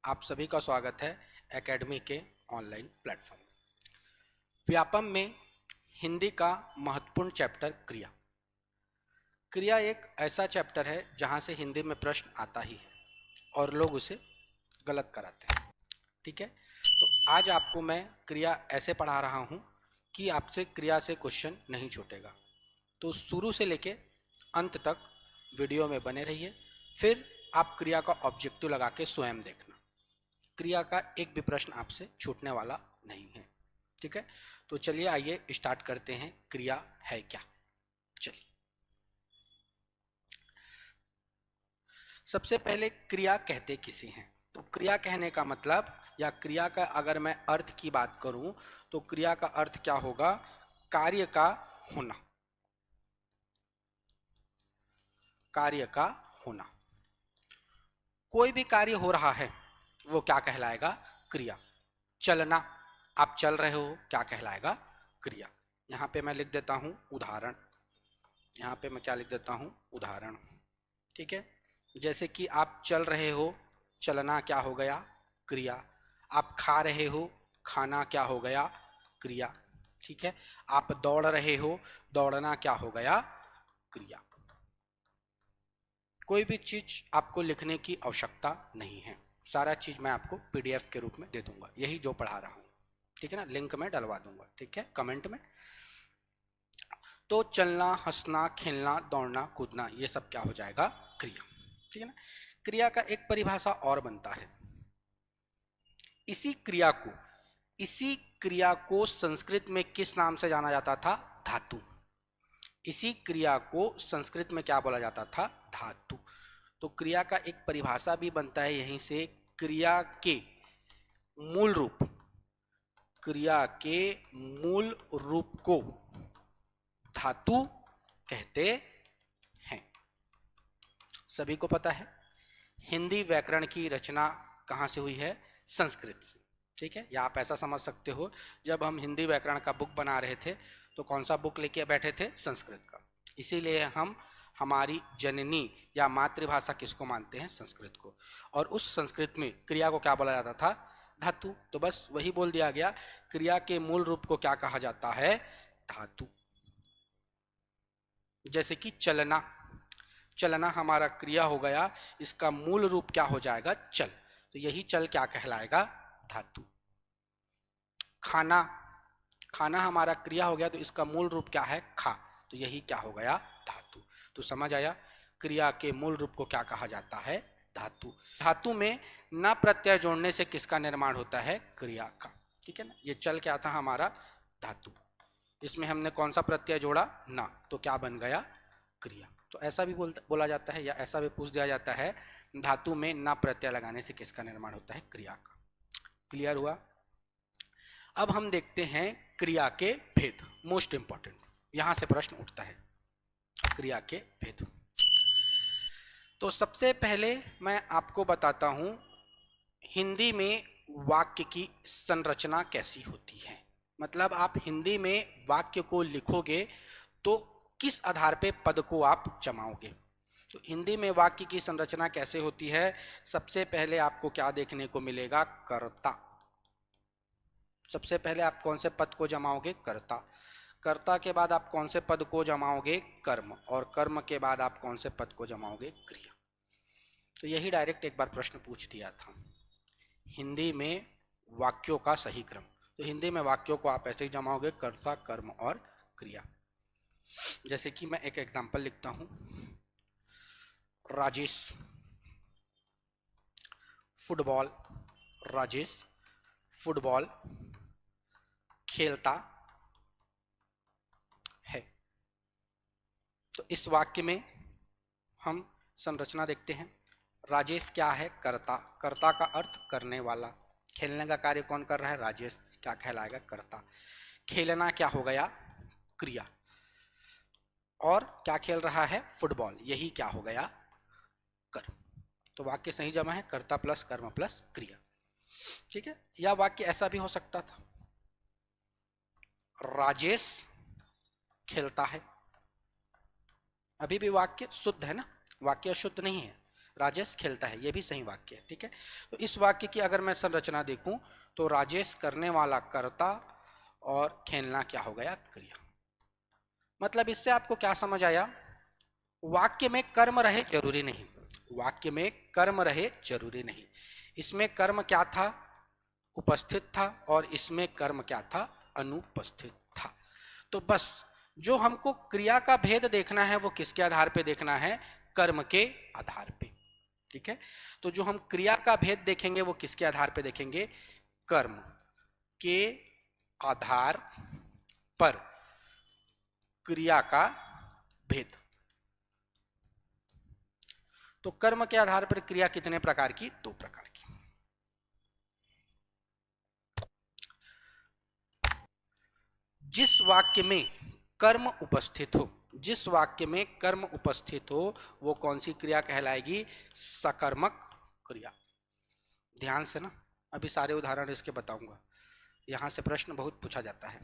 आप सभी का स्वागत है एकेडमी के ऑनलाइन प्लेटफॉर्म। व्यापम में हिंदी का महत्वपूर्ण चैप्टर क्रिया। क्रिया एक ऐसा चैप्टर है जहां से हिंदी में प्रश्न आता ही है और लोग उसे गलत कराते हैं। ठीक है, तो आज आपको मैं क्रिया ऐसे पढ़ा रहा हूं कि आपसे क्रिया से क्वेश्चन नहीं छूटेगा। तो शुरू से लेके अंत तक वीडियो में बने रहिए, फिर आप क्रिया का ऑब्जेक्टिव लगा के स्वयं देखना। क्रिया का एक भी प्रश्न आपसे छूटने वाला नहीं है। ठीक है, तो चलिए आइए स्टार्ट करते हैं। क्रिया है क्या? चलिए, सबसे पहले क्रिया कहते किसे हैं? तो क्रिया कहने का मतलब या क्रिया का अगर मैं अर्थ की बात करूं तो क्रिया का अर्थ क्या होगा? कार्य का होना। कार्य का होना। कोई भी कार्य हो रहा है वो क्या कहलाएगा? क्रिया। चलना, आप चल रहे हो, क्या कहलाएगा? क्रिया। यहाँ पे मैं लिख देता हूँ उदाहरण। यहाँ पे मैं क्या लिख देता हूँ? उदाहरण। ठीक है, जैसे कि आप चल रहे हो, चलना क्या हो गया? क्रिया। आप खा रहे हो, खाना क्या हो गया? क्रिया। ठीक है, आप दौड़ रहे हो, दौड़ना क्या हो गया? क्रिया। कोई भी चीज आपको लिखने की आवश्यकता नहीं है, सारा चीज मैं आपको पीडीएफ के रूप में दे दूंगा, यही जो पढ़ा रहा हूँ। ठीक है ना, लिंक में डलवा दूंगा, ठीक है, कमेंट में। तो चलना, हंसना, खेलना, दौड़ना, कूदना, ये सब क्या हो जाएगा? क्रिया। ठीक है ना। क्रिया का एक परिभाषा और बनता है। इसी क्रिया को संस्कृत में किस नाम से जाना जाता था? धातु। इसी क्रिया को संस्कृत में क्या बोला जाता था? धातु। तो क्रिया का एक परिभाषा भी बनता है यहीं से। क्रिया के मूल रूप, क्रिया के मूल रूप को धातु कहते हैं। सभी को पता है हिंदी व्याकरण की रचना कहाँ से हुई है? संस्कृत से। ठीक है, या आप ऐसा समझ सकते हो, जब हम हिंदी व्याकरण का बुक बना रहे थे तो कौन सा बुक लेके बैठे थे? संस्कृत का। इसीलिए हम हमारी जननी या मातृभाषा किसको मानते हैं? संस्कृत को। और उस संस्कृत में क्रिया को क्या बोला जाता था? धातु। तो बस वही बोल दिया गया, क्रिया के मूल रूप को क्या कहा जाता है? धातु। जैसे कि चलना, चलना हमारा क्रिया हो गया, इसका मूल रूप क्या हो जाएगा? चल। तो यही चल क्या कहलाएगा? धातु। खाना, खाना हमारा क्रिया हो गया, तो इसका मूल रूप क्या है? खा। तो यही क्या हो गया? धातु। तो समझ आया, क्रिया के मूल रूप को क्या कहा जाता है? धातु। धातु में न प्रत्यय जोड़ने से किसका निर्माण होता है? क्रिया का। ठीक है ना, ये चल क्या था? हमारा धातु। इसमें हमने कौन सा प्रत्यय जोड़ा? ना, तो क्या बन गया? क्रिया। तो ऐसा भी बोला जाता है या ऐसा भी पूछ दिया जाता है, धातु में न प्रत्यय लगाने से किसका निर्माण होता है? क्रिया का। क्लियर हुआ? अब हम देखते हैं क्रिया के भेद। मोस्ट इंपॉर्टेंट, यहां से प्रश्न उठता है, क्रिया के भेद। तो सबसे पहले मैं आपको बताता हूं हिंदी में वाक्य की संरचना कैसी होती है। मतलब आप हिंदी में वाक्य को लिखोगे तो किस आधार पे पद को आप जमाओगे। तो हिंदी में वाक्य की संरचना कैसे होती है? सबसे पहले आपको क्या देखने को मिलेगा? कर्ता। सबसे पहले आप कौन से पद को जमाओगे? कर्ता। कर्ता के बाद आप कौन से पद को जमाओगे? कर्म। और कर्म के बाद आप कौन से पद को जमाओगे? क्रिया। तो यही डायरेक्ट एक बार प्रश्न पूछ दिया था, हिंदी में वाक्यों का सही क्रम। तो हिंदी में वाक्यों को आप ऐसे ही जमाओगे, कर्ता, कर्म और क्रिया। जैसे कि मैं एक एग्जांपल लिखता हूं, राजेश फुटबॉल, राजेश फुटबॉल खेलता है। तो इस वाक्य में हम संरचना देखते हैं। राजेश क्या है? कर्ता। कर्ता का अर्थ करने वाला। खेलने का कार्य कौन कर रहा है? राजेश। क्या कहलाएगा? कर्ता। खेलना क्या हो गया? क्रिया। और क्या खेल रहा है? फुटबॉल। यही क्या हो गया? कर्म। तो वाक्य सही जमा है कर्ता प्लस कर्म प्लस क्रिया। ठीक है, या वाक्य ऐसा भी हो सकता था, राजेश खेलता है। अभी भी वाक्य शुद्ध है ना, वाक्य अशुद्ध नहीं है। राजेश खेलता है, ये भी सही वाक्य है। ठीक है, तो इस वाक्य की अगर मैं संरचना देखूं तो राजेश करने वाला कर्ता और खेलना क्या हो गया, क्रिया। मतलब इससे आपको क्या समझ आया, वाक्य में कर्म रहे जरूरी नहीं, वाक्य में कर्म रहे जरूरी नहीं। इसमें कर्म क्या था, उपस्थित था, और इसमें कर्म क्या था, अनुपस्थित था। तो बस जो हमको क्रिया का भेद देखना है वो किसके आधार पे देखना है, कर्म के आधार पे। ठीक है, तो जो हम क्रिया का भेद देखेंगे वो किसके आधार पे देखेंगे, कर्म के आधार पर क्रिया का भेद। तो कर्म के आधार पर क्रिया कितने प्रकार की, 2 प्रकार की। जिस वाक्य में कर्म उपस्थित हो, जिस वाक्य में कर्म उपस्थित हो वो कौन सी क्रिया कहलाएगी, सकर्मक क्रिया। ध्यान से ना, अभी सारे उदाहरण इसके बताऊंगा, यहां से प्रश्न बहुत पूछा जाता है।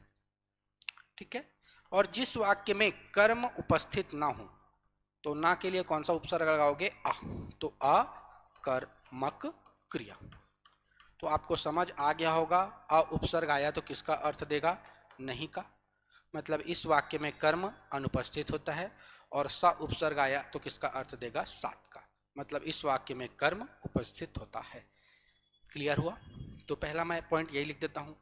ठीक है, और जिस वाक्य में कर्म उपस्थित ना हो तो ना के लिए कौन सा उपसर्ग लगाओगे, आ, तो अकर्मक क्रिया। तो आपको समझ आ गया होगा, अ उपसर्ग आया तो किसका अर्थ देगा, नहीं का। मतलब इस वाक्य में कर्म अनुपस्थित होता है, और स उपसर्ग आया तो किसका अर्थ देगा, सात का। मतलब इस वाक्य में कर्म उपस्थित होता है। क्लियर हुआ, तो पहला मैं पॉइंट यही लिख देता हूं।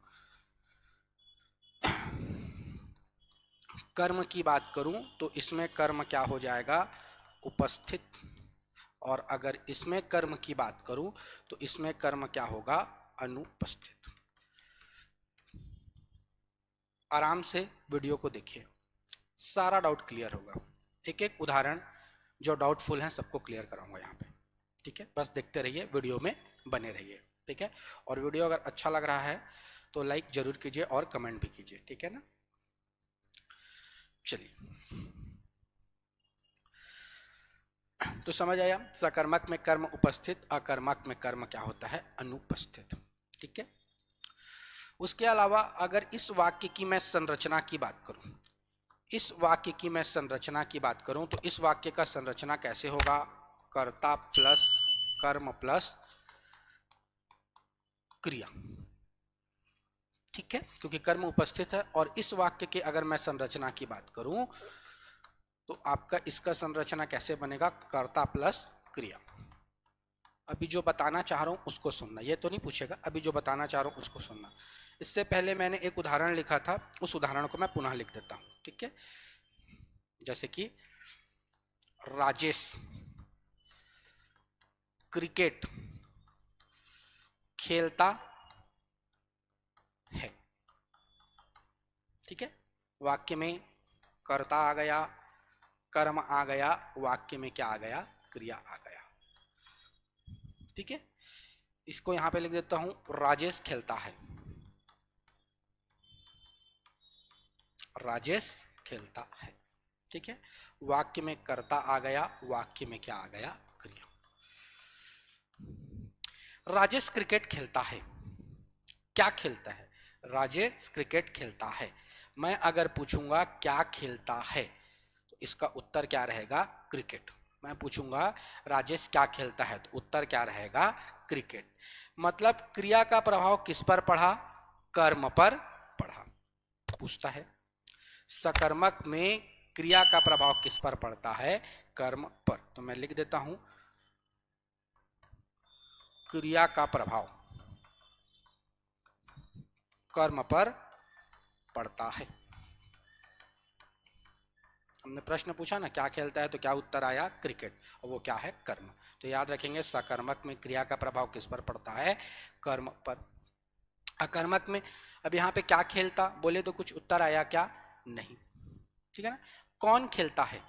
कर्म की बात करूं तो इसमें कर्म क्या हो जाएगा, उपस्थित, और अगर इसमें कर्म की बात करूं तो इसमें कर्म क्या होगा, अनुपस्थित। आराम से वीडियो को देखिए, सारा डाउट क्लियर होगा। एक एक उदाहरण जो डाउटफुल हैं सबको क्लियर कराऊंगा यहाँ पे। ठीक है, बस देखते रहिए, वीडियो में बने रहिए। ठीक है, और वीडियो अगर अच्छा लग रहा है तो लाइक जरूर कीजिए और कमेंट भी कीजिए। ठीक है ना, चलिए तो समझ आया, सकर्मक में कर्म उपस्थित, अकर्मक में कर्म क्या होता है, अनुपस्थित। ठीक है, उसके अलावा अगर इस वाक्य की मैं संरचना की बात करूं, इस वाक्य की मैं संरचना की बात करूं तो इस वाक्य का संरचना कैसे होगा, कर्ता प्लस कर्म प्लस क्रिया। ठीक है, क्योंकि कर्म उपस्थित है। और इस वाक्य के अगर मैं संरचना की बात करूं तो आपका इसका संरचना कैसे बनेगा, कर्ता प्लस क्रिया। अभी जो बताना चाह रहा हूं उसको सुनना, ये तो नहीं पूछेगा, अभी जो बताना चाह रहा हूं उसको सुनना। इससे पहले मैंने एक उदाहरण लिखा था, उस उदाहरण को मैं पुनः लिख देता हूं। ठीक है, जैसे कि राजेश क्रिकेट खेलता है। ठीक है, वाक्य में कर्ता आ गया, कर्म आ गया, वाक्य में क्या आ गया, क्रिया आ गया। ठीक है, इसको यहां पे लिख देता हूं, राजेश खेलता है, राजेश खेलता है। ठीक है, वाक्य में कर्ता आ गया, वाक्य में क्या आ गया, क्रिया। राजेश क्रिकेट खेलता है, क्या खेलता है, राजेश क्रिकेट खेलता है। मैं अगर पूछूंगा क्या खेलता है तो इसका उत्तर क्या रहेगा, क्रिकेट। मैं पूछूंगा राजेश क्या खेलता है तो उत्तर क्या रहेगा, क्रिकेट। मतलब क्रिया का प्रभाव किस पर पड़ा, कर्म पर पड़ा। पूछता है सकर्मक में क्रिया का प्रभाव किस पर पड़ता है, कर्म पर। तो मैं लिख देता हूं, क्रिया का प्रभाव कर्म पर पड़ता है। हमने प्रश्न पूछा ना क्या खेलता है तो क्या उत्तर आया, क्रिकेट, और वो क्या है, कर्म। तो याद रखेंगे सकर्मक में क्रिया का प्रभाव किस पर पड़ता है, कर्म पर। अकर्मक में अब यहाँ पे क्या खेलता बोले तो कुछ उत्तर आया क्या, नहीं। ठीक है ना, कौन खेलता है,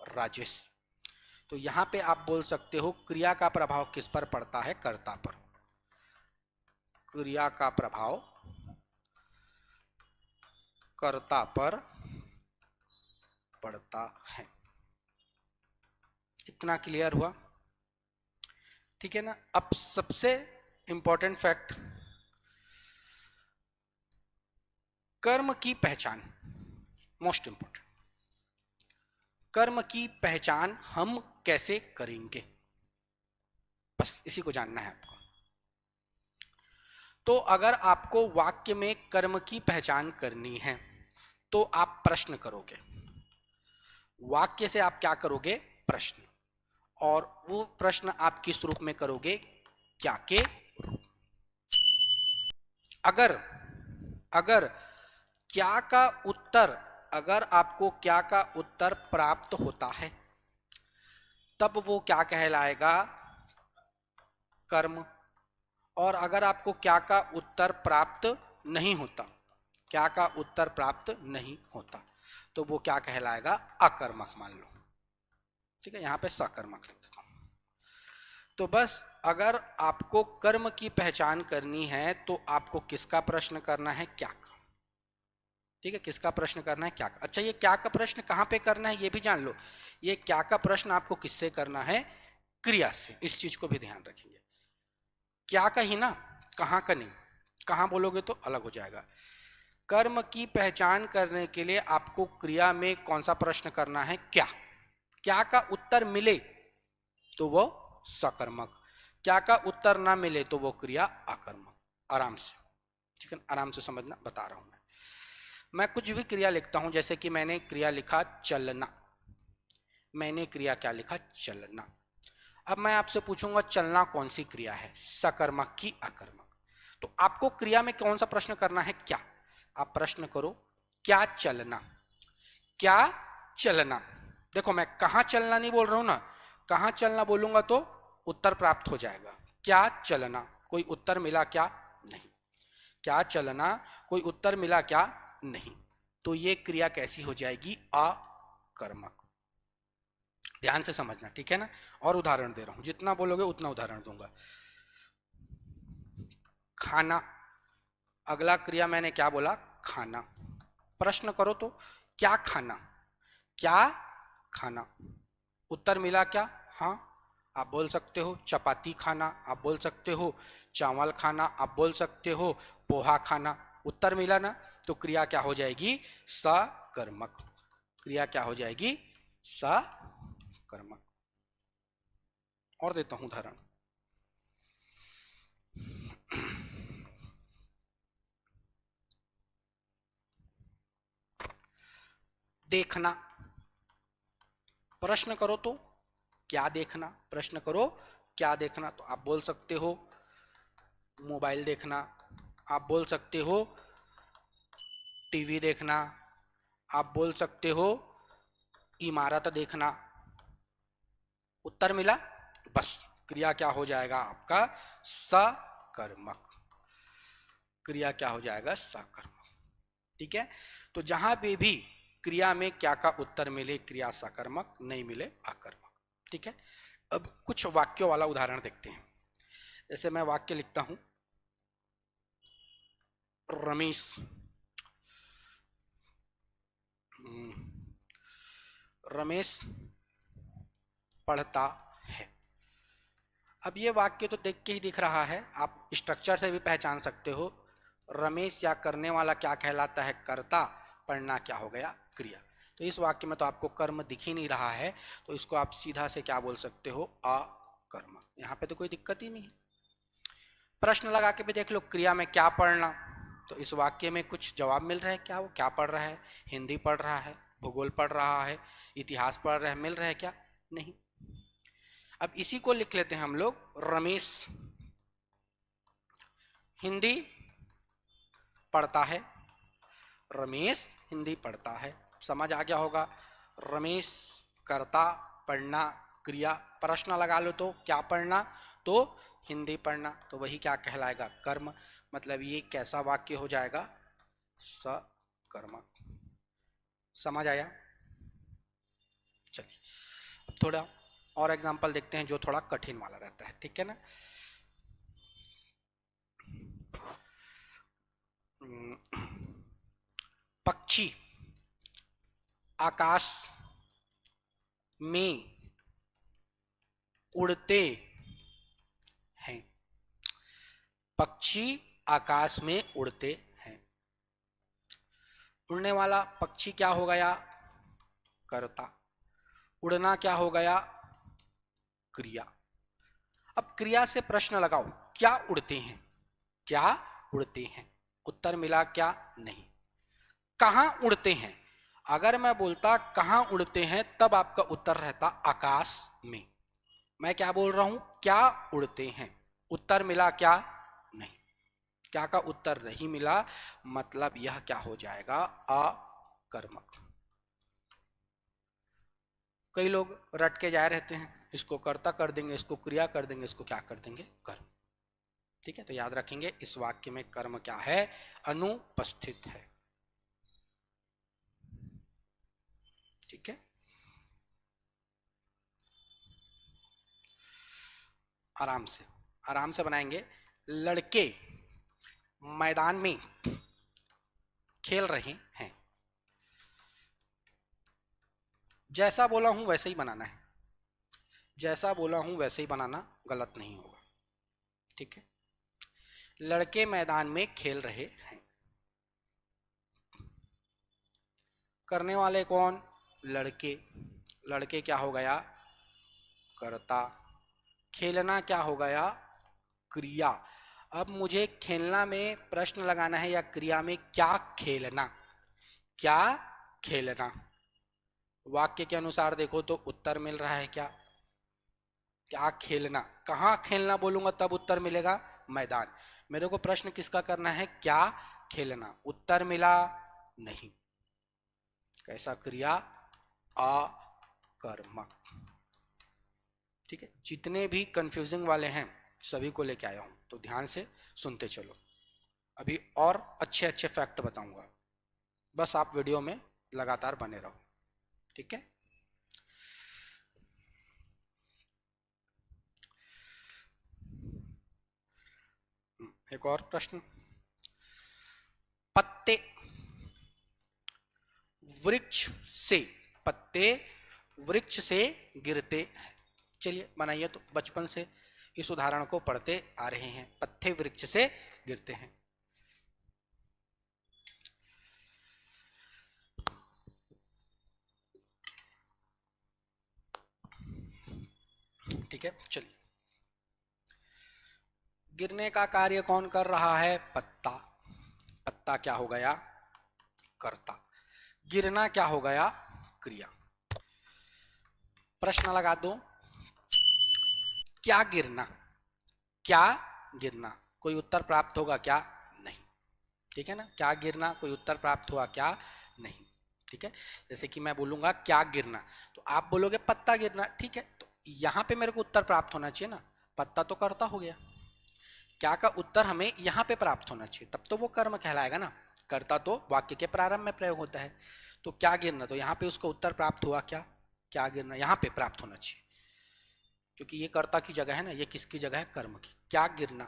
राजेश। तो यहां पे आप बोल सकते हो क्रिया का प्रभाव किस पर पड़ता है, कर्ता पर। क्रिया का प्रभाव कर्ता पर पड़ता है। इतना क्लियर हुआ, ठीक है ना। अब सबसे इंपॉर्टेंट फैक्ट, कर्म की पहचान, मोस्ट इंपॉर्टेंट। कर्म की पहचान हम कैसे करेंगे, बस इसी को जानना है आपको। तो अगर आपको वाक्य में कर्म की पहचान करनी है तो आप प्रश्न करोगे, वाक्य से आप क्या करोगे, प्रश्न, और वो प्रश्न आप किस रूप में करोगे, क्या के रूप। अगर अगर क्या का उत्तर, अगर आपको क्या का उत्तर प्राप्त होता है तब वो क्या कहलाएगा, कर्म। और अगर आपको क्या का उत्तर प्राप्त नहीं होता, क्या का उत्तर प्राप्त नहीं होता, तो वो क्या कहलाएगा, अकर्मक मान लो। ठीक है, यहां पे सकर्मक लिख देता हूं। तो बस अगर आपको कर्म की पहचान करनी है तो आपको किसका प्रश्न करना है, क्या का। ठीक है, किसका प्रश्न करना है, क्या का। अच्छा, ये क्या का प्रश्न कहां पे करना है ये भी जान लो। ये क्या का प्रश्न आपको किससे करना है, क्रिया से। इस चीज को भी ध्यान रखेंगे, क्या का ही ना, कहां का नहीं। कहां बोलोगे तो अलग हो जाएगा। कर्म की पहचान करने के लिए आपको क्रिया में कौन सा प्रश्न करना है, क्या। क्या का उत्तर मिले तो वो सकर्मक, क्या का उत्तर ना मिले तो वो क्रिया अकर्मक। आराम से, ठीक है, आराम से समझना, बता रहा हूं मैं कुछ भी क्रिया लिखता हूं, जैसे कि मैंने क्रिया लिखा चलना, मैंने क्रिया क्या लिखा, चलना। अब मैं आपसे पूछूंगा चलना कौन सी क्रिया है, सकर्मक की अकर्मक। तो आपको क्रिया में कौन सा प्रश्न करना है, क्या। आप प्रश्न करो क्या चलना, क्या चलना। देखो मैं कहां चलना नहीं बोल रहा हूं ना, कहां चलना बोलूंगा तो उत्तर प्राप्त हो जाएगा। क्या चलना, कोई उत्तर मिला क्या, नहीं। क्या चलना, कोई उत्तर मिला क्या, नहीं। तो ये क्रिया कैसी हो जाएगी, अकर्मक। ध्यान से समझना, ठीक है ना। और उदाहरण दे रहा हूं, जितना बोलोगे उतना उदाहरण दूंगा। खाना, अगला क्रिया मैंने क्या बोला, खाना। प्रश्न करो तो क्या खाना, क्या खाना, उत्तर मिला क्या, हाँ। आप बोल सकते हो चपाती खाना, आप बोल सकते हो चावल खाना, आप बोल सकते हो पोहा खाना, उत्तर मिला ना। तो क्रिया क्या हो जाएगी, सकर्मक। क्रिया क्या हो जाएगी, सकर्मक। और देता हूं उदाहरण। देखना, प्रश्न करो तो क्या देखना, प्रश्न करो क्या देखना। तो आप बोल सकते हो मोबाइल देखना, आप बोल सकते हो टीवी देखना, आप बोल सकते हो इमारत देखना। उत्तर मिला, बस क्रिया क्या हो जाएगा आपका, सकर्मक। क्रिया क्या हो जाएगा, सकर्मक। ठीक है, तो जहां पे भी क्रिया में क्या का उत्तर मिले क्रिया सकर्मक, नहीं मिले अकर्मक। ठीक है, अब कुछ वाक्यों वाला उदाहरण देखते हैं। जैसे मैं वाक्य लिखता हूं, रमेश रमेश पढ़ता है। अब ये वाक्य तो देख के ही दिख रहा है, आप स्ट्रक्चर से भी पहचान सकते हो। रमेश या करने वाला क्या कहलाता है, कर्ता, पढ़ना क्या हो गया, क्रिया। तो इस वाक्य में तो आपको कर्म दिख ही नहीं रहा है, तो इसको आप सीधा से क्या बोल सकते हो, अकर्मक। यहाँ पे तो कोई दिक्कत ही नहीं है। प्रश्न लगा के भी देख लो, क्रिया में क्या पढ़ना, तो इस वाक्य में कुछ जवाब मिल रहा है क्या, वो क्या पढ़ रहा है, हिंदी पढ़ रहा है, भूगोल पढ़ रहा है, इतिहास पढ़ रहा है, मिल रहा है क्या, नहीं। अब इसी को लिख लेते हैं हम लोग, रमेश हिंदी पढ़ता है, रमेश हिंदी पढ़ता है, समझ आ गया होगा। रमेश कर्ता, पढ़ना क्रिया, प्रश्न लगा लो तो क्या पढ़ना, तो हिंदी पढ़ना, तो वही क्या कहलाएगा, कर्म। मतलब ये कैसा वाक्य हो जाएगा, सकर्मक। समझ आया। चलिए अब थोड़ा और एग्जांपल देखते हैं जो थोड़ा कठिन वाला रहता है, ठीक है ना। पक्षी आकाश में उड़ते हैं, पक्षी आकाश में उड़ते हैं। उड़ने वाला पक्षी क्या हो गया, कर्ता। उड़ना क्या हो गया, क्रिया। अब क्रिया से प्रश्न लगाओ, क्या उड़ते हैं, क्या उड़ते हैं, उत्तर मिला क्या, नहीं। कहां उड़ते हैं, अगर मैं बोलता कहां उड़ते हैं तब आपका उत्तर रहता आकाश में। मैं क्या बोल रहा हूं, क्या उड़ते हैं, उत्तर मिला क्या, नहीं। क्या का उत्तर नहीं मिला, मतलब यह क्या हो जाएगा, अकर्मक। कई लोग रट के जाए रहते हैं, इसको कर्ता कर देंगे, इसको क्रिया कर देंगे, इसको क्या कर देंगे, कर्म। ठीक है, तो याद रखेंगे इस वाक्य में कर्म क्या है, अनुपस्थित है। ठीक है, आराम से बनाएंगे। लड़के मैदान में खेल रहे हैं, जैसा बोला हूं वैसे ही बनाना है, जैसा बोला हूं वैसे ही बनाना, गलत नहीं होगा। ठीक है, लड़के मैदान में खेल रहे हैं, करने वाले कौन, लड़के, लड़के क्या हो गया, कर्ता, खेलना क्या हो गया, क्रिया। अब मुझे खेलना में प्रश्न लगाना है या क्रिया में क्या खेलना, क्या खेलना। वाक्य के अनुसार देखो तो उत्तर मिल रहा है क्या, क्या खेलना। कहां खेलना बोलूंगा तब उत्तर मिलेगा, मैदान। मेरे को प्रश्न किसका करना है, क्या खेलना, उत्तर मिला नहीं। कैसा क्रिया, अकर्मक। ठीक है, जितने भी कंफ्यूजिंग वाले हैं सभी को लेके आया हूं, तो ध्यान से सुनते चलो। अभी और अच्छे अच्छे फैक्ट बताऊंगा, बस आप वीडियो में लगातार बने रहो। ठीक है, एक और प्रश्न, पत्ते वृक्ष से, पत्ते वृक्ष से गिरते हैं। चलिए बनाइए, तो बचपन से इस उदाहरण को पढ़ते आ रहे हैं, पत्ते वृक्ष से गिरते हैं। ठीक है, चलिए, गिरने का कार्य कौन कर रहा है, पत्ता, पत्ता क्या हो गया, कर्ता, गिरना क्या हो गया, क्रिया। प्रश्न लगा दो, क्या गिरना, क्या गिरना, कोई उत्तर प्राप्त होगा क्या, नहीं। ठीक है ना, क्या गिरना, कोई उत्तर प्राप्त हुआ क्या, नहीं। ठीक है, जैसे कि मैं बोलूंगा क्या गिरना, तो आप बोलोगे पत्ता गिरना। ठीक है, तो यहां पे मेरे को उत्तर प्राप्त होना चाहिए ना, पत्ता तो कर्ता हो गया, क्या का उत्तर हमें यहां पे प्राप्त होना चाहिए, तब तो वो कर्म कहलाएगा ना। कर्ता तो वाक्य के प्रारंभ में प्रयोग होता है, तो क्या गिरना, तो यहाँ पे उसको उत्तर प्राप्त हुआ क्या, क्या गिरना यहाँ पे प्राप्त होना चाहिए, क्योंकि ये कर्ता की जगह है ना, ये किसकी जगह है, कर्म की। क्या गिरना,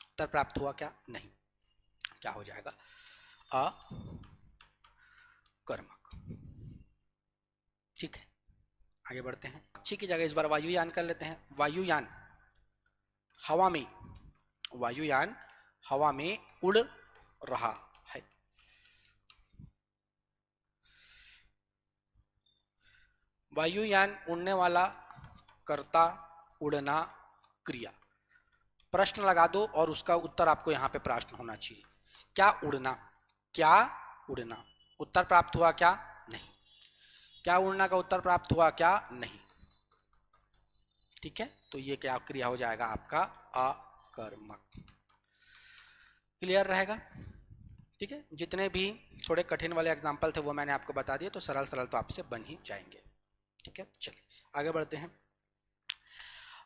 उत्तर प्राप्त हुआ क्या, नहीं। क्या हो जाएगा, अकर्मक। ठीक है, आगे बढ़ते हैं। पक्षी की जगह इस बार वायुयान कर लेते हैं। वायुयान हवा में, वायुयान हवा में उड़ रहा है। वायुयान उड़ने वाला, कर्ता, उड़ना, क्रिया। प्रश्न लगा दो और उसका उत्तर आपको यहां पे प्रश्न होना चाहिए, क्या उड़ना, क्या उड़ना, उत्तर प्राप्त हुआ क्या, नहीं। क्या उड़ना का उत्तर प्राप्त हुआ क्या, नहीं। ठीक है, तो ये क्या क्रिया हो जाएगा आपका, अकर्मक। क्लियर रहेगा। ठीक है, जितने भी थोड़े कठिन वाले एग्जाम्पल थे वो मैंने आपको बता दिए, तो सरल सरल तो आपसे बन ही जाएंगे। ठीक है, चलिए आगे बढ़ते हैं।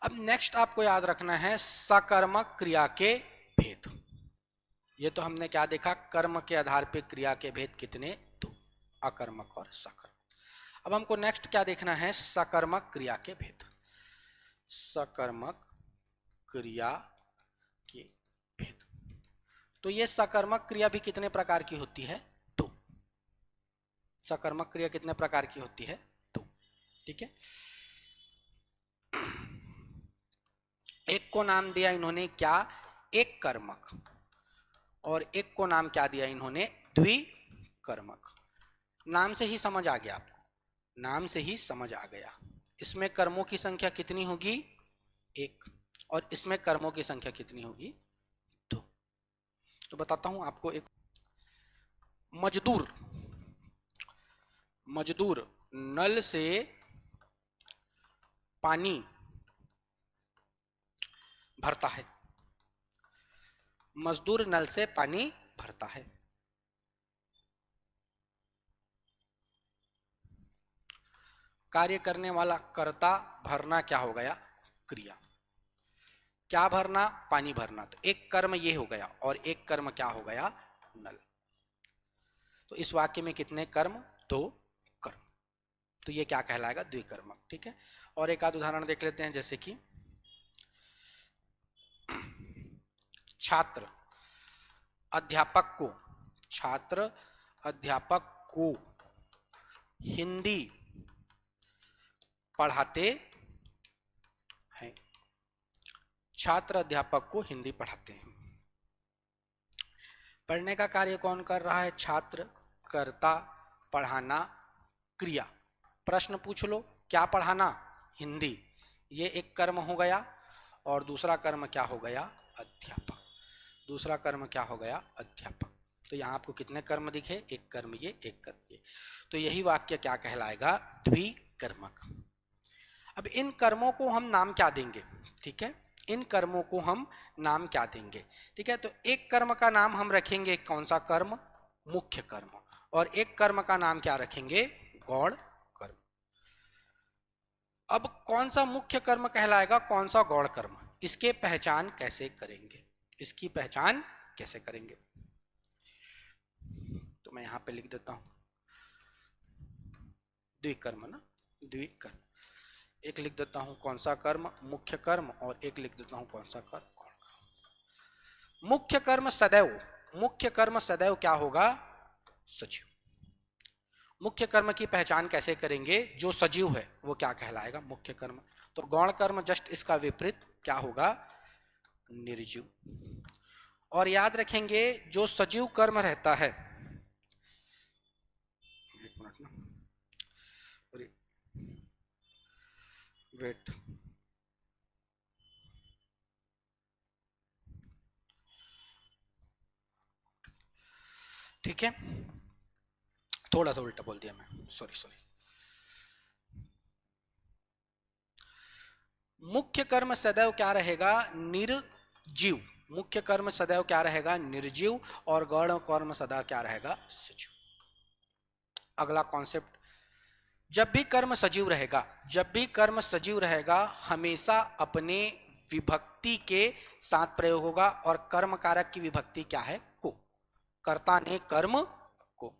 अब नेक्स्ट आपको याद रखना है सकर्मक क्रिया के भेद। ये तो हमने क्या देखा, कर्म के आधार पे क्रिया के भेद कितने, दो, अकर्मक और सकर्मक। अब हमको नेक्स्ट क्या देखना है, सकर्मक क्रिया के भेद। सकर्मक क्रिया के भेद, तो ये सकर्मक क्रिया भी कितने प्रकार की होती है, दो। सकर्मक क्रिया कितने प्रकार की होती है, दो। ठीक है, एक को नाम दिया इन्होंने क्या, एक कर्मक, और एक को नाम क्या दिया इन्होंने, द्विकर्मक। नाम से ही समझ आ गया आपको, नाम से ही समझ आ गया। इसमें कर्मों की संख्या कितनी होगी, एक, और इसमें कर्मों की संख्या कितनी होगी? 2। तो बताता हूं आपको एक मजदूर मजदूर नल से पानी भरता है। मजदूर नल से पानी भरता है। कार्य करने वाला कर्ता, भरना क्या हो गया? क्रिया। क्या भरना? पानी भरना। तो एक कर्म ये हो गया और एक कर्म क्या हो गया? नल। तो इस वाक्य में कितने कर्म? 2 कर्म। तो ये क्या कहलाएगा? द्विकर्मक। ठीक है। और एक आध उदाहरण देख लेते हैं, जैसे कि छात्र अध्यापक को हिंदी पढ़ाते हैं। छात्र अध्यापक को हिंदी पढ़ाते हैं। पढ़ने का कार्य कौन कर रहा है? छात्र। कर्ता, पढ़ाना, क्रिया। प्रश्न पूछ लो, क्या पढ़ाना? हिंदी। ये एक कर्म हो गया। और दूसरा कर्म क्या हो गया? अध्यापक। दूसरा कर्म क्या हो गया? अध्यापक। तो यहाँ आपको कितने कर्म दिखे? एक कर्म ये, एक कर्म ये। तो यही वाक्य क्या कहलाएगा? द्विकर्मक। अब इन कर्मों को हम नाम क्या देंगे? ठीक है, इन कर्मों को हम नाम क्या देंगे? ठीक है, तो एक कर्म का नाम हम रखेंगे, कौन सा कर्म? मुख्य कर्म। और एक कर्म का नाम क्या रखेंगे? गौण कर्म। अब कौन सा मुख्य कर्म कहलाएगा, कौन सा गौण कर्म? इसके पहचान कैसे करेंगे? इसकी पहचान कैसे करेंगे? तो मैं यहां पे लिख देता हूं द्विकर्म ना, द्विकर्म। एक लिख देता हूं कौन सा कर्म? मुख्य कर्म। और एक लिख देता हूं कौन सा कर्म? गौण कर्म। मुख्य कर्म सदैव क्या होगा? सजीव। मुख्य कर्म की पहचान कैसे करेंगे? जो सजीव है वो क्या कहलाएगा? मुख्य कर्म। तो गौण कर्म जस्ट इसका विपरीत क्या होगा? निर्जीव। और याद रखेंगे, जो सजीव कर्म रहता है, एक मिनट ना, वेट, ठीक है, थोड़ा सा उल्टा बोल दिया मैं, सॉरी। मुख्य कर्म सदैव क्या रहेगा? निर्जीव। मुख्य कर्म सदैव क्या रहेगा? निर्जीव। और गौण कर्म सदा क्या रहेगा? सजीव। अगला कॉन्सेप्ट, जब भी कर्म सजीव रहेगा हमेशा अपने विभक्ति के साथ प्रयोग होगा। और कर्म कारक की विभक्ति क्या है? को। कर्ता ने कर्म को।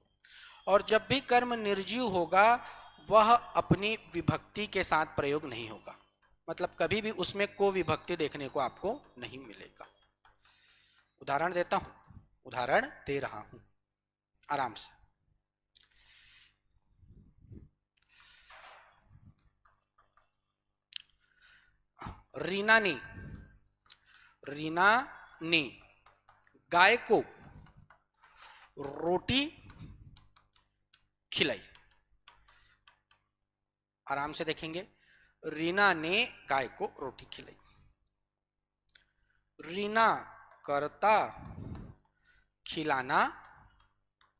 और जब भी कर्म निर्जीव होगा वह अपनी विभक्ति के साथ प्रयोग नहीं होगा। मतलब कभी भी उसमें को विभक्ति देखने को आपको नहीं मिलेगा। उदाहरण देता हूं, उदाहरण दे रहा हूं आराम से। रीना ने गाय को रोटी खिलाई। आराम से देखेंगे, रीना ने गाय को रोटी खिलाई। रीना कर्ता, खिलाना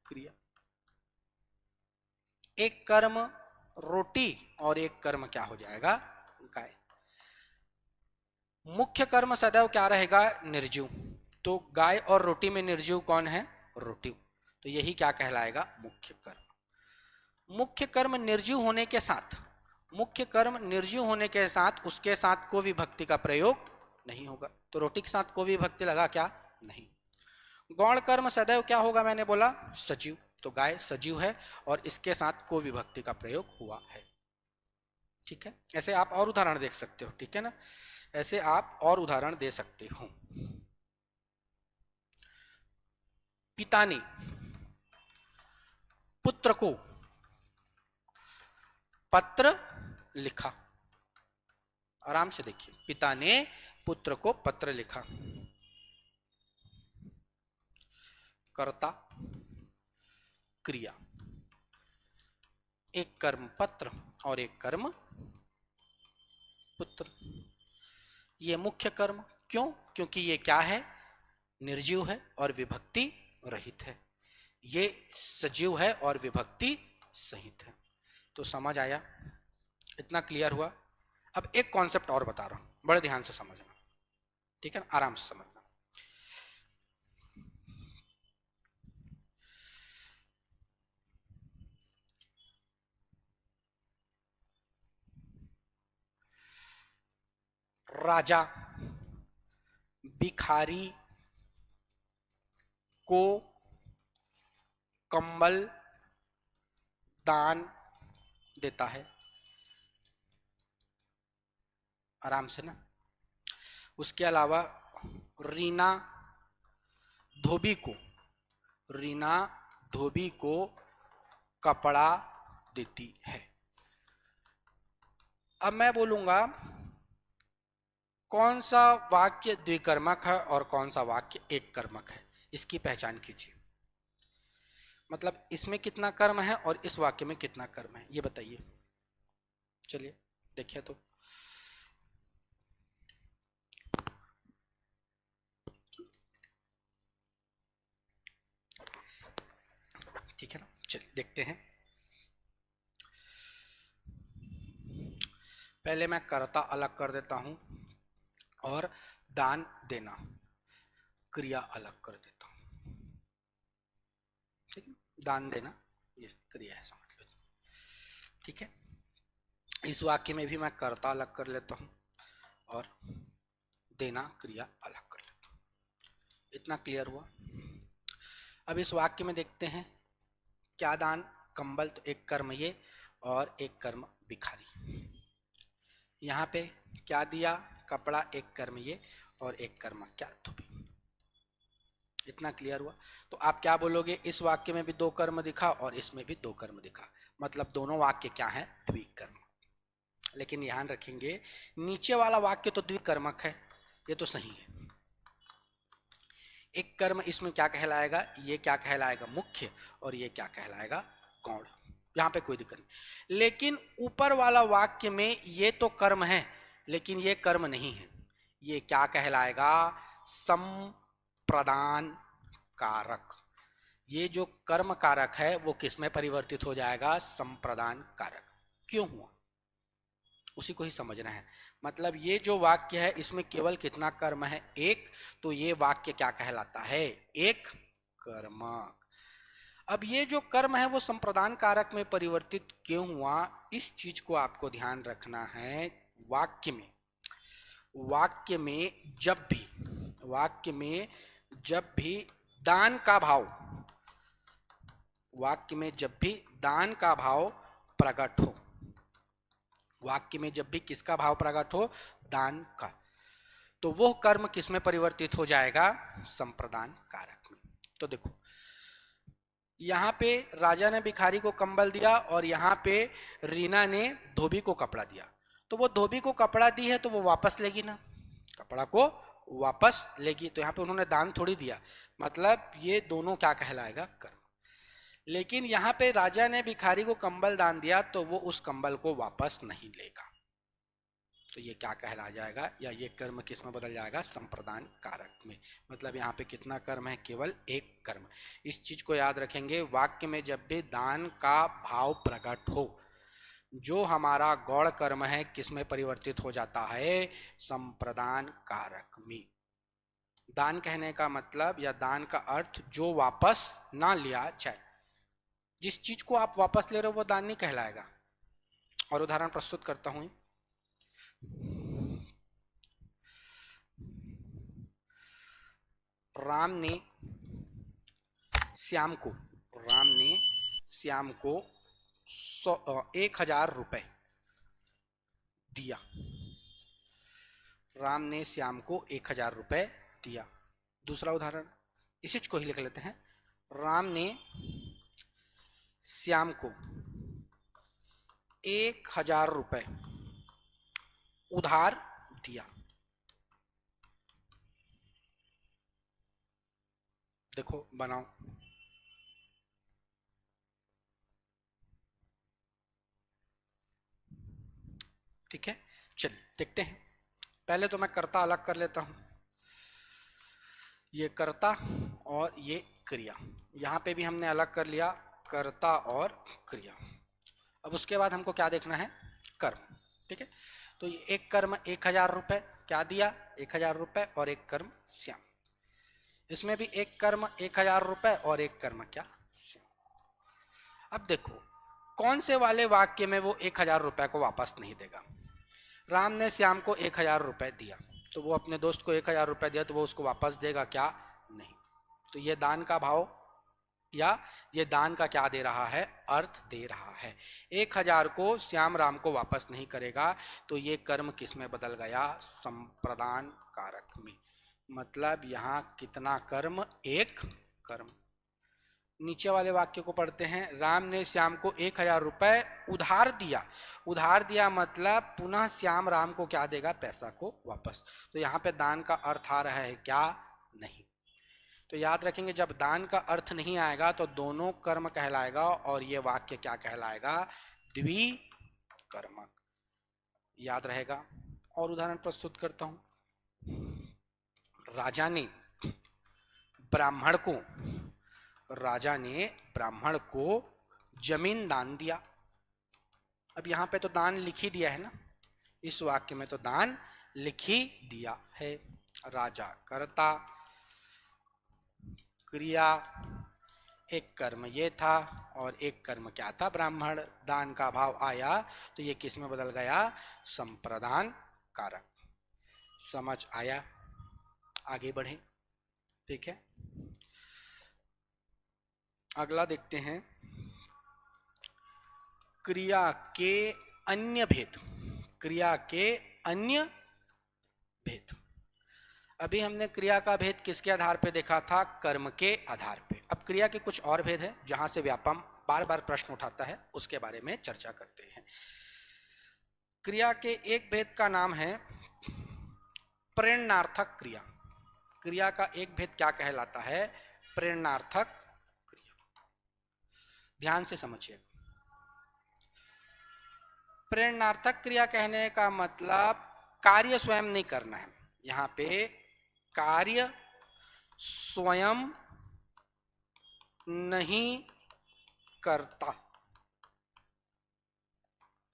क्रिया। एक कर्म रोटी और एक कर्म क्या हो जाएगा? गाय। मुख्य कर्म सदैव क्या रहेगा? निर्जीव। तो गाय और रोटी में निर्जीव कौन है? रोटी। तो यही क्या कहलाएगा? मुख्य कर्म। मुख्य कर्म निर्जीव होने के साथ उसके साथ को विभक्ति का प्रयोग नहीं होगा। तो रोटी के साथ को विभक्ति लगा क्या? नहीं। गौण कर्म सदैव क्या होगा? मैंने बोला सजीव। तो गाय सजीव है और इसके साथ को विभक्ति का प्रयोग हुआ है। ठीक है, ऐसे आप और उदाहरण देख सकते हो। ठीक है ना, ऐसे आप और उदाहरण दे सकते हो। पिता ने पुत्र को पत्र लिखा। आराम से देखिए, पिता ने पुत्र को पत्र लिखा। कर्ता, क्रिया। एक कर्म पत्र और एक कर्म पुत्र। ये मुख्य कर्म। क्यों? क्योंकि ये क्या है? निर्जीव है और विभक्ति रहित है। ये सजीव है और विभक्ति सहित है। तो समझ आया? इतना क्लियर हुआ? अब एक कॉन्सेप्ट और बता रहा हूं, बड़े ध्यान से समझना, ठीक है ना? आराम से समझना। राजा भिखारी को कंबल दान देता है। आराम से ना। उसके अलावा रीना धोबी को कपड़ा देती है। अब मैं बोलूंगा कौन सा वाक्य द्विकर्मक है और कौन सा वाक्य एक कर्मक है, इसकी पहचान कीजिए। मतलब इसमें कितना कर्म है और इस वाक्य में कितना कर्म है, ये बताइए। चलिए देखिए तो। ठीक है ना? चलिए देखते हैं। पहले मैं कर्ता अलग कर देता हूं और दान देना क्रिया अलग कर देता हूं। ठीक है? दान देना ये क्रिया है, समझ लो। ठीक है? इस वाक्य में भी मैं कर्ता अलग कर लेता हूं और देना क्रिया अलग कर लेता हूं। इतना क्लियर हुआ? अब इस वाक्य में देखते हैं क्या दान? कंबल, तो एक कर्म ये और एक कर्म भिखारी। यहाँ पे क्या दिया? कपड़ा, एक कर्म ये और एक कर्म क्या? धोबी। इतना क्लियर हुआ? तो आप क्या बोलोगे? इस वाक्य में भी दो कर्म दिखा और इसमें भी दो कर्म दिखा, मतलब दोनों वाक्य क्या है? द्विकर्म। लेकिन ध्यान रखेंगे नीचे वाला वाक्य तो द्विकर्मक है, ये तो सही है। एक कर्म इसमें क्या कहलाएगा? ये क्या कहलाएगा? मुख्य, और ये क्या कहलाएगा? गौण। यहाँ पे कोई दिक्कत नहीं। लेकिन ऊपर वाला वाक्य में ये तो कर्म है लेकिन ये कर्म नहीं है। ये क्या कहलाएगा? संप्रदान कारक। ये जो कर्म कारक है वो किस में परिवर्तित हो जाएगा? संप्रदान कारक। क्यों हुआ उसी को ही समझना है। मतलब ये जो वाक्य है इसमें केवल कितना कर्म है? एक। तो ये वाक्य क्या कहलाता है? एक कर्मक। अब ये जो कर्म है वो संप्रदान कारक में परिवर्तित क्यों हुआ, इस चीज को आपको ध्यान रखना है। वाक्य में जब भी दान का भाव, वाक्य में जब भी दान का भाव प्रकट हो, वाक्य में जब भी किसका भाव प्रकट हो? दान का, तो वो कर्म किस में परिवर्तित हो जाएगा? संप्रदान कारक में। तो देखो यहाँ पे राजा ने भिखारी को कंबल दिया और यहाँ पे रीना ने धोबी को कपड़ा दिया। तो वो धोबी को कपड़ा दी है तो वो वापस लेगी ना, कपड़ा को वापस लेगी। तो यहाँ पे उन्होंने दान थोड़ी दिया, मतलब ये दोनों क्या कहलाएगा? कर्म। लेकिन यहाँ पे राजा ने भिखारी को कंबल दान दिया तो वो उस कंबल को वापस नहीं लेगा, तो ये क्या कहला जाएगा? या ये कर्म किस में बदल जाएगा? संप्रदान कारक में। मतलब यहाँ पे कितना कर्म है? केवल एक कर्म। इस चीज को याद रखेंगे। वाक्य में जब भी दान का भाव प्रकट हो, जो हमारा गौण कर्म है किस में परिवर्तित हो जाता है? संप्रदान कारक में। दान कहने का मतलब या दान का अर्थ जो वापस ना लिया जाए। जिस चीज को आप वापस ले रहे हो वो दान नहीं कहलाएगा। और उदाहरण प्रस्तुत करता हूं। राम ने श्याम को 1,000 रुपए दिया। राम ने श्याम को 1,000 रुपए दिया। दूसरा उदाहरण इसी को ही लिख लेते हैं। राम ने श्याम को 1,000 रुपए उधार दिया। देखो बनाओ। ठीक है, चलिए देखते हैं। पहले तो मैं कर्ता अलग कर लेता हूं, ये कर्ता और ये क्रिया, यहाँ पे भी हमने अलग कर लिया कर्ता और क्रिया। अब उसके बाद हमको क्या देखना है, कर्म। ठीक है, तो ये एक कर्म 1000 रुपये क्या दिया, 1000 रुपये, और एक कर्म श्याम। इसमें भी एक कर्म 1000 रुपये और एक कर्म क्या, श्याम। अब देखो कौन से वाले वाक्य में वो 1000 रुपये को वापस नहीं देगा। राम ने श्याम को 1000 रुपये दिया, तो वो अपने दोस्त को 1000 रुपये दिया, तो वो उसको वापस देगा क्या, नहीं। तो ये दान का भाव या ये दान का क्या दे रहा है, अर्थ दे रहा है। 1000 को श्याम राम को वापस नहीं करेगा, तो ये कर्म किस में बदल गया, संप्रदान कारक में। मतलब यहाँ कितना कर्म, एक कर्म। नीचे वाले वाक्य को पढ़ते हैं। राम ने श्याम को 1000 रुपये उधार दिया। उधार दिया मतलब पुनः श्याम राम को क्या देगा, पैसा को वापस। तो यहाँ पे दान का अर्थ आ रहा है क्या, नहीं। तो याद रखेंगे जब दान का अर्थ नहीं आएगा तो दोनों कर्म कहलाएगा और ये वाक्य क्या कहलाएगा, द्विकर्मक। याद रहेगा। और उदाहरण प्रस्तुत करता हूं। राजा ने ब्राह्मण को जमीन दान दिया। अब यहाँ पे तो दान लिख ही दिया है ना, इस वाक्य में तो दान लिख ही दिया है। राजा कर्ता, क्रिया, एक कर्म ये था और एक कर्म क्या था, ब्राह्मण। दान का भाव आया तो ये किस में बदल गया, संप्रदान कारक। समझ आया, आगे बढ़े। ठीक है, अगला देखते हैं, क्रिया के अन्य भेद। क्रिया के अन्य भेद। अभी हमने क्रिया का भेद किसके आधार पे देखा था, कर्म के आधार पे। अब क्रिया के कुछ और भेद है जहां से व्यापम बार बार प्रश्न उठाता है, उसके बारे में चर्चा करते हैं। क्रिया के एक भेद का नाम है प्रेरणार्थक क्रिया। क्रिया का एक भेद क्या कहलाता है, प्रेरणार्थक क्रिया। ध्यान से समझिए। प्रेरणार्थक क्रिया कहने का मतलब कार्य स्वयं नहीं करना है। यहाँ पे कार्य स्वयं नहीं करता।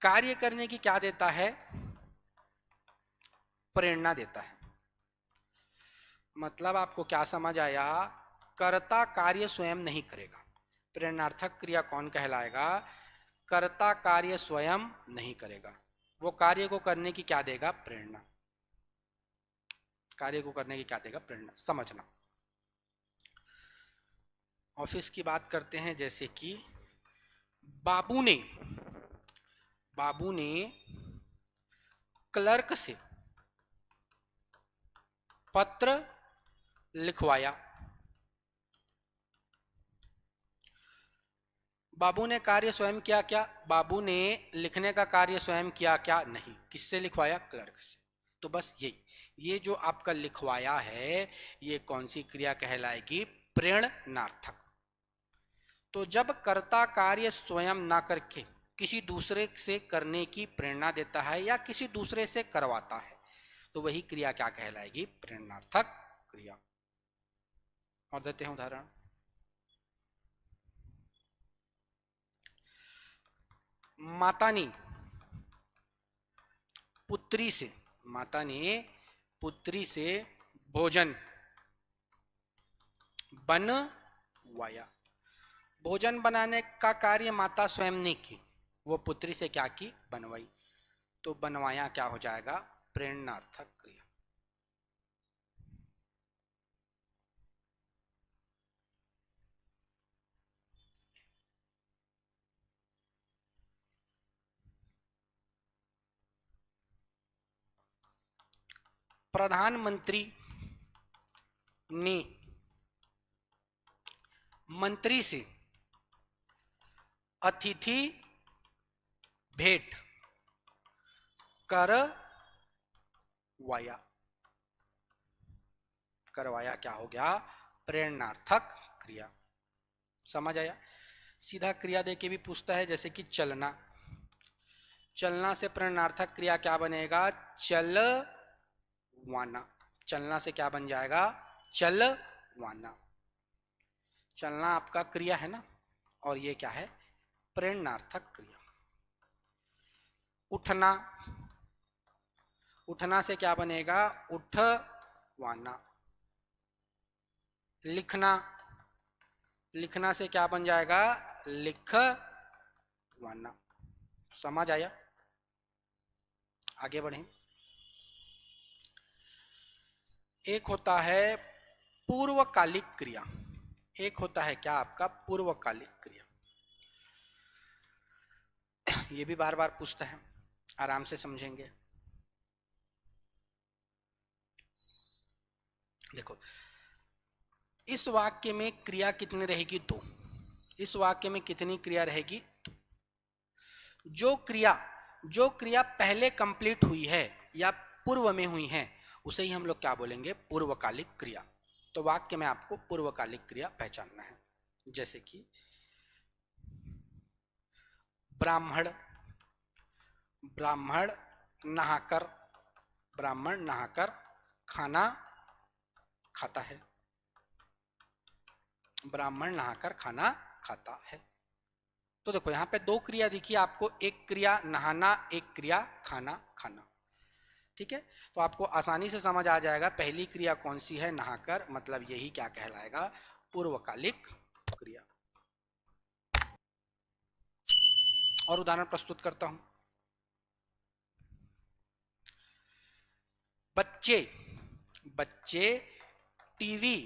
कार्य करने की क्या देता है, प्रेरणा देता है। मतलब आपको क्या समझ आया, कर्ता कार्य स्वयं नहीं करेगा। प्रेरणार्थक क्रिया कौन कहलाएगा, कर्ता कार्य स्वयं नहीं करेगा, वो कार्य को करने की क्या देगा, प्रेरणा। कार्य को करने की क्या देगा, प्रेरणा। समझना। ऑफिस की बात करते हैं, जैसे कि बाबू ने क्लर्क से पत्र लिखवाया। बाबू ने कार्य स्वयं किया क्या, बाबू ने लिखने का कार्य स्वयं किया क्या, नहीं। किससे लिखवाया, क्लर्क से। तो बस ये जो आपका लिखवाया है, ये कौन सी क्रिया कहलाएगी, प्रेरणार्थक। तो जब कर्ता कार्य स्वयं ना करके किसी दूसरे से करने की प्रेरणा देता है या किसी दूसरे से करवाता है, तो वही क्रिया क्या कहलाएगी, प्रेरणार्थक क्रिया। और देते हैं उदाहरण। माता ने पुत्री से भोजन बनवाया। भोजन बनाने का कार्य माता स्वयं ने की, वो पुत्री से क्या की, बनवाई। तो बनवाया क्या हो जाएगा, प्रेरणार्थक क्रिया। प्रधानमंत्री ने मंत्री से अतिथि भेंट करवाया क्या हो गया, प्रेरणार्थक क्रिया। समझ आया। सीधा क्रिया देके भी पूछता है, जैसे कि चलना से प्रेरणार्थक क्रिया क्या बनेगा, चल वाना। चलना से क्या बन जाएगा? चलवाना। चलना आपका क्रिया है ना, और ये क्या है? प्रेरणार्थक क्रिया। उठना, उठना से क्या बनेगा? उठवाना। लिखना, लिखना से क्या बन जाएगा? लिखवाना। समझ आया? आगे बढ़ें। एक होता है पूर्वकालिक क्रिया, एक होता है क्या आपका? पूर्वकालिक क्रिया। ये भी बार बार पूछता है, आराम से समझेंगे। देखो, इस वाक्य में क्रिया कितनी रहेगी? दो। इस वाक्य में कितनी क्रिया रहेगी? दो। जो क्रिया पहले कंप्लीट हुई है या पूर्व में हुई है, उसे ही हम लोग क्या बोलेंगे? पूर्वकालिक क्रिया। तो वाक्य में आपको पूर्वकालिक क्रिया पहचानना है। जैसे कि ब्राह्मण, ब्राह्मण नहाकर, ब्राह्मण नहाकर खाना खाता है। ब्राह्मण नहाकर खाना खाता है। तो देखो यहाँ पे दो क्रिया दिखी आपको, एक क्रिया नहाना, एक क्रिया खाना खाना। ठीक है, तो आपको आसानी से समझ आ जाएगा पहली क्रिया कौन सी है, नहाकर, मतलब यही क्या कहलाएगा? पूर्वकालिक क्रिया। और उदाहरण प्रस्तुत करता हूं। बच्चे, बच्चे टीवी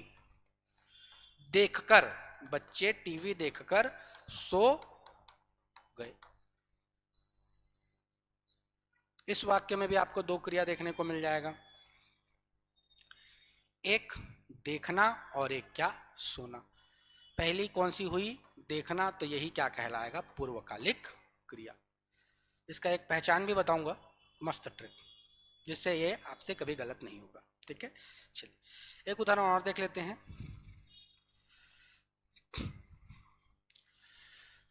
देखकर, बच्चे टीवी देखकर सो गए। इस वाक्य में भी आपको दो क्रिया देखने को मिल जाएगा, एक देखना और एक क्या? सोना। पहली कौन सी हुई? देखना, तो यही क्या कहलाएगा? पूर्वकालिक क्रिया। इसका एक पहचान भी बताऊंगा, मस्त ट्रिक, जिससे ये आपसे कभी गलत नहीं होगा। ठीक है, चलिए एक उदाहरण और देख लेते हैं।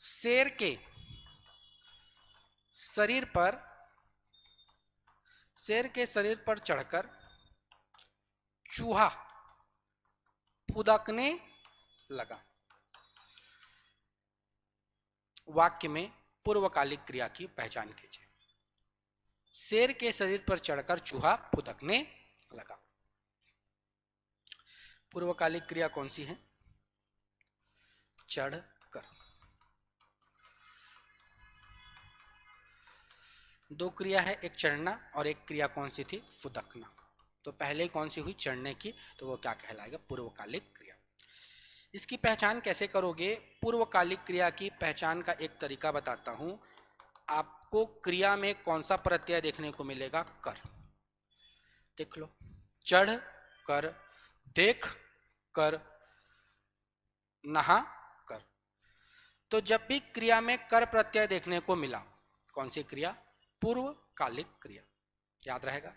शेर के शरीर पर, शेर के शरीर पर चढ़कर चूहा फुदकने लगा। वाक्य में पूर्वकालिक क्रिया की पहचान कीजिए। शेर के शरीर पर चढ़कर चूहा फुदकने लगा। पूर्वकालिक क्रिया कौन सी है? चढ़कर। दो क्रिया है, एक चढ़ना और एक क्रिया कौन सी थी? फुदकना। तो पहले कौन सी हुई? चढ़ने की, तो वो क्या कहलाएगा? पूर्वकालिक क्रिया। इसकी पहचान कैसे करोगे? पूर्वकालिक क्रिया की पहचान का एक तरीका बताता हूं। आपको क्रिया में कौन सा प्रत्यय देखने को मिलेगा? कर। देख लो, चढ़ कर, देख कर, नहा कर। तो जब भी क्रिया में कर प्रत्यय देखने को मिला, कौन सी क्रिया? पूर्वकालिक क्रिया। याद रहेगा।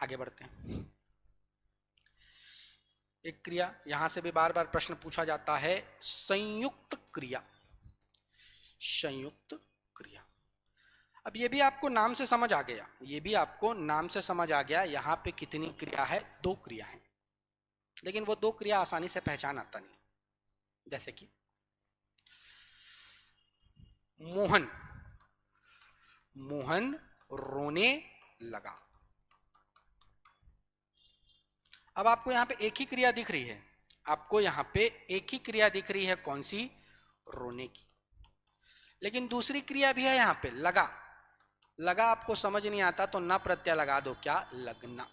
आगे बढ़ते हैं। एक क्रिया, यहां से भी बार बार प्रश्न पूछा जाता है, संयुक्त क्रिया। संयुक्त क्रिया, अब ये भी आपको नाम से समझ आ गया, ये भी आपको नाम से समझ आ गया। यहां पे कितनी क्रिया है? दो क्रिया है, लेकिन वो दो क्रिया आसानी से पहचान आता नहीं। जैसे कि मोहन, मोहन रोने लगा। अब आपको यहां पे एक ही क्रिया दिख रही है, आपको यहां पे एक ही क्रिया दिख रही है, कौन सी? रोने की। लेकिन दूसरी क्रिया भी है यहां पे, लगा। लगा आपको समझ नहीं आता तो न प्रत्यय लगा दो, क्या? लगना।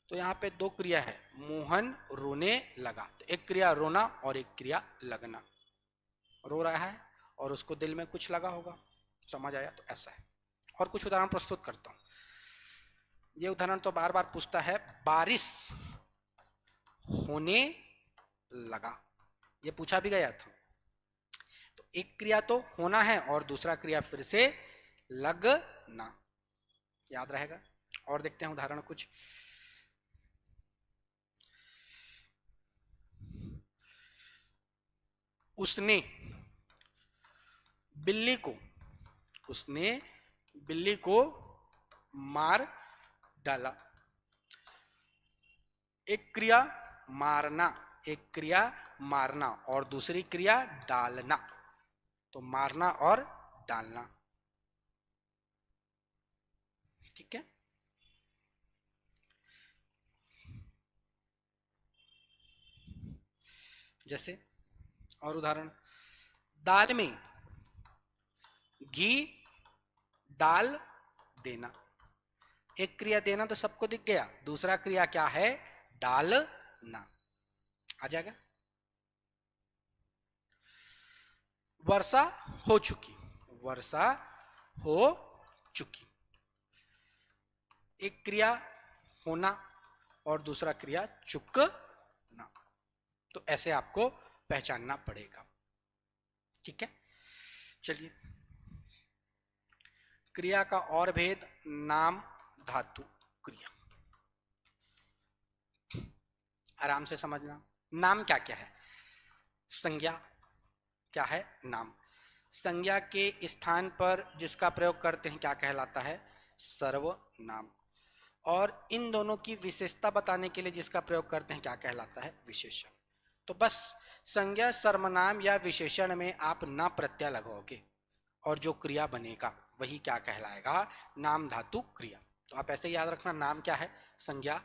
तो यहाँ पे दो क्रिया है, मोहन रोने लगा। तो एक क्रिया रोना और एक क्रिया लगना। रो रहा है और उसको दिल में कुछ लगा होगा, समझ आया? तो ऐसा है। और कुछ उदाहरण प्रस्तुत करता हूं। ये उदाहरण तो बार बार पूछता है, बारिश होने लगा। ये पूछा भी गया था। तो एक क्रिया तो होना है और दूसरा क्रिया फिर से लगना। याद रहेगा। और देखते हैं उदाहरण कुछ। उसने बिल्ली को, उसने बिल्ली को मार डाला। एक क्रिया मारना, एक क्रिया मारना और दूसरी क्रिया डालना, तो मारना और डालना। ठीक है, जैसे और उदाहरण, दाल में घी डाल देना। एक क्रिया देना तो सबको दिख गया, दूसरा क्रिया क्या है, डालना। आ जाएगा। वर्षा हो चुकी, वर्षा हो चुकी। एक क्रिया होना और दूसरा क्रिया चुकना, तो ऐसे आपको पहचानना पड़ेगा। ठीक है, चलिए क्रिया का और भेद, नाम धातु क्रिया, आराम से समझना। नाम क्या क्या है, संज्ञा क्या है, नाम। संज्ञा के स्थान पर जिसका प्रयोग करते हैं क्या कहलाता है, सर्वनाम। और इन दोनों की विशेषता बताने के लिए जिसका प्रयोग करते हैं क्या कहलाता है, विशेषण। तो बस संज्ञा, सर्वनाम या विशेषण में आप न प्रत्यय लगाओगे और जो क्रिया बनेगा वही क्या कहलाएगा, नाम धातु क्रिया। तो आप ऐसे याद रखना, नाम क्या है, संज्ञा,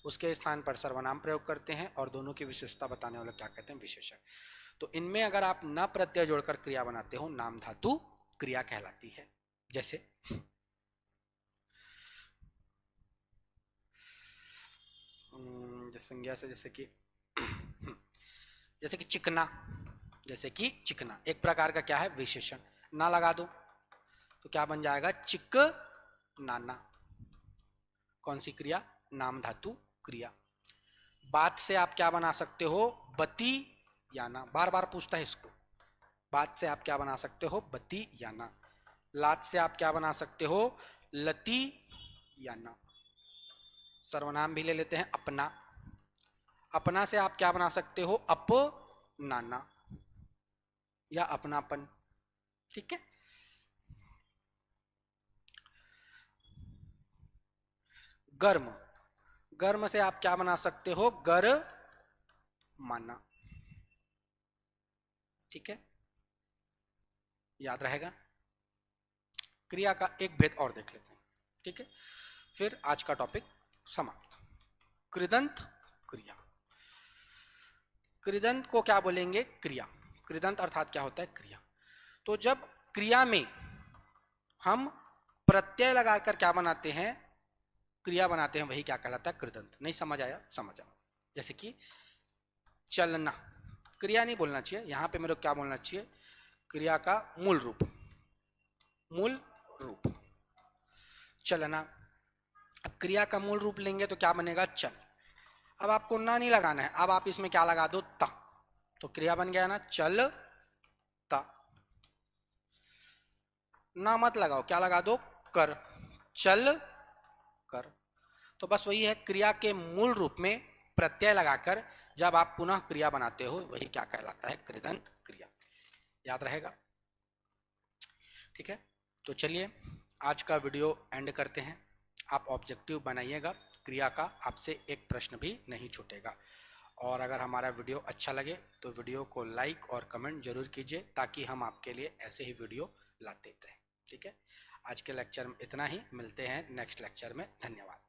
उसके स्थान पर सर्वनाम प्रयोग करते हैं और दोनों की विशेषता बताने वाले क्या कहते हैं, विशेषण। तो इनमें अगर आप न प्रत्यय जोड़कर क्रिया बनाते हो, नाम धातु क्रिया कहलाती है। जैसे संज्ञा से जैसे कि चिकना, जैसे कि चिकना एक प्रकार का क्या है, विशेषण। ना लगा दो तो क्या बन जाएगा, चिक नाना। कौन सी क्रिया, नाम धातु क्रिया। बात से आप क्या बना सकते हो, बती याना, बार बार पूछता है इसको। बात से आप क्या बना सकते हो, बती याना। लात से आप क्या बना सकते हो, लती याना। सर्वनाम भी ले लेते हैं, अपना। अपना से आप क्या बना सकते हो, अपनाना या अपनापन। ठीक है, गर्म, गर्म से आप क्या बना सकते हो, गर माना। ठीक है, याद रहेगा। क्रिया का एक भेद और देख लेते हैं। ठीक है, फिर आज का टॉपिक समाप्त। कृदंत क्रिया। कृदंत को क्या बोलेंगे, क्रिया। कृदंत अर्थात क्या होता है, क्रिया। तो जब क्रिया में हम प्रत्यय लगाकर क्या बनाते हैं, क्रिया बनाते हैं, वही क्या कहलाता है, कृदंत। नहीं समझ आया, समझ आओ। जैसे कि चलना, क्रिया नहीं बोलना चाहिए यहां पे, मेरे को क्या बोलना चाहिए, क्रिया का मूल रूप, मूल रूप चलना। अब क्रिया का मूल रूप लेंगे तो क्या बनेगा, चल। अब आपको ना नहीं लगाना है, अब आप इसमें क्या लगा दो, ता, तो क्रिया बन गया ना, चल ता। ना मत लगाओ, क्या लगा दो, कर, चल कर। तो बस वही है, क्रिया के मूल रूप में प्रत्यय लगाकर जब आप पुनः क्रिया बनाते हो वही क्या कहलाता है, कृदंत क्रिया। याद रहेगा। ठीक है, तो चलिए आज का वीडियो एंड करते हैं। आप ऑब्जेक्टिव बनाइएगा, क्रिया का आपसे एक प्रश्न भी नहीं छूटेगा। और अगर हमारा वीडियो अच्छा लगे तो वीडियो को लाइक और कमेंट जरूर कीजिए, ताकि हम आपके लिए ऐसे ही वीडियो लाते रहें। ठीक है, आज के लेक्चर में इतना ही, मिलते हैं नेक्स्ट लेक्चर में। धन्यवाद।